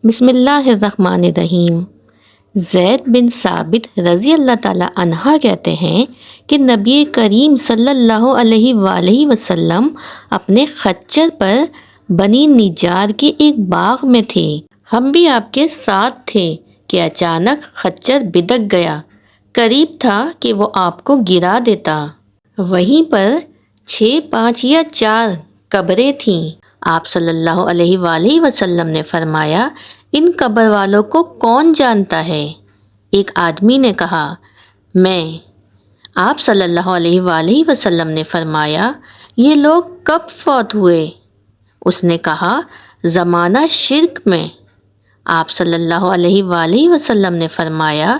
بسم اللہ الرحمن الرحیم۔ زید بن ثابت رضی اللہ تعالیٰ عنہ کہتے ہیں کہ نبی کریم صلی اللہ علیہ وآلہ وسلم اپنے خچر پر بنی نجار کے ایک باغ میں تھے۔ ہم بھی آپ کے ساتھ تھے کہ اچانک خچر بدک گیا، قریب تھا کہ وہ آپ کو گرا دیتا۔ وہیں پر 6، 5 یا 4 قبریں تھیں۔ آپ صلی اللہ علیہ وآلہ وسلم نے فرمایا، ان قبر والوں کو کون جانتا ہے؟ ایک آدمی نے کہا، میں۔ آپ صلی اللہ علیہ وآلہ وسلم نے فرمایا، یہ لوگ کب فوت ہوئے؟ اس نے کہا، زمانہ شرک میں۔ آپ صلی اللہ علیہ وآلہ وسلم نے فرمایا،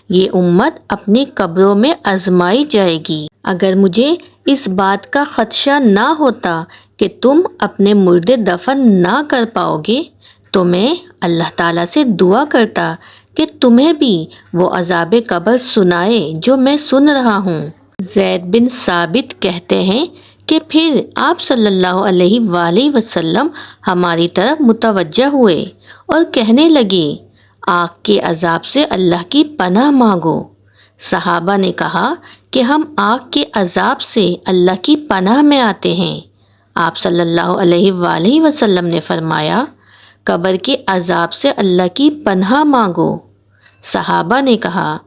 یہ امت اپنی قبروں میں آزمائی جائے گی۔ اگر مجھے اس بات کا خدشہ نہ ہوتا کہ تم اپنے مردے دفن نہ کر پاؤ گے تو میں اللہ تعالیٰ سے دعا کرتا کہ تمہیں بھی وہ عذاب قبر سنائے جو میں سن رہا ہوں۔ زید بن ثابت کہتے ہیں کہ پھر آپ صلی اللہ علیہ وآلہ وسلم ہماری طرف متوجہ ہوئے اور کہنے لگے، آگ کے عذاب سے اللہ کی پناہ مانگو۔ صحابہ نے کہا کہ ہم آگ کے عذاب سے اللہ کی پناہ میں آتے ہیں۔ آپ صلی اللہ علیہ وآلہ وسلم نے فرمایا، قبر کے عذاب سے اللہ کی پناہ مانگو۔ صحابہ نے کہا،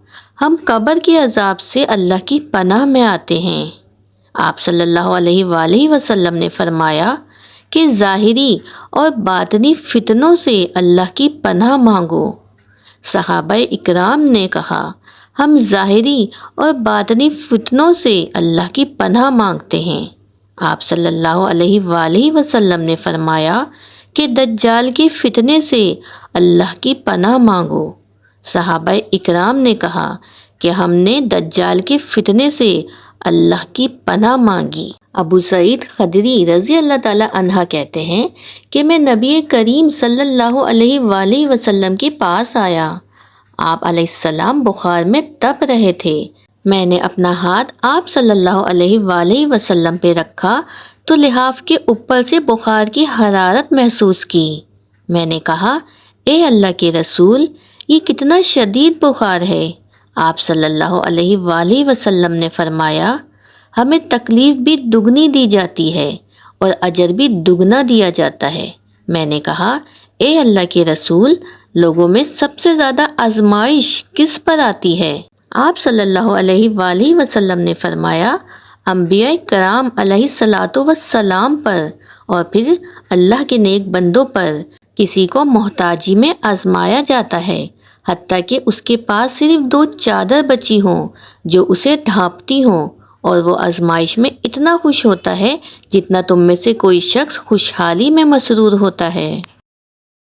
ہم قبر کے عذاب سے اللہ کی پناہ میں آتے ہیں۔ آپ صلی اللہ علیہ وآلہ وسلم نے فرمایا کہ ظاہری اور باطنی فتنوں سے اللہ کی پناہ مانگو۔ صحابہ اکرام نے کہا، ہم ظاہری اور باطنی فتنوں سے اللہ کی پناہ مانگتے ہیں۔ آپ صلی اللہ علیہ وآلہ وسلم نے فرمایا کہ دجال کے فتنے سے اللہ کی پناہ مانگو۔ صحابہ اکرام نے کہا کہ ہم نے دجال کے فتنے سے اللہ کی پناہ مانگی۔ ابو سعید خدری رضی اللہ تعالیٰ عنہ کہتے ہیں کہ میں نبی کریم صلی اللہ علیہ وآلہ وسلم کے پاس آیا۔ آپ علیہ السلام بخار میں تپ رہے تھے۔ میں نے اپنا ہاتھ آپ صلی اللہ علیہ وآلہ وسلم پہ رکھا تو لحاف کے اوپر سے بخار کی حرارت محسوس کی۔ میں نے کہا، اے اللہ کے رسول، یہ کتنا شدید بخار ہے؟ آپ صلی اللہ علیہ وآلہ وسلم نے فرمایا، ہمیں تکلیف بھی دگنی دی جاتی ہے اور اجر بھی دگنا دیا جاتا ہے۔ میں نے کہا، اے اللہ کے رسول، لوگوں میں سب سے زیادہ آزمائش کس پر آتی ہے؟ آپ صلی اللہ علیہ وآلہ وسلم نے فرمایا، انبیاء کرام علیہ الصلاۃ والسلام پر اور پھر اللہ کے نیک بندوں پر۔ کسی کو محتاجی میں آزمایا جاتا ہے، حتیٰ کہ اس کے پاس صرف 2 چادر بچی ہوں جو اسے ڈھانپتی ہوں، اور وہ آزمائش میں اتنا خوش ہوتا ہے جتنا تم میں سے کوئی شخص خوشحالی میں مسرور ہوتا ہے۔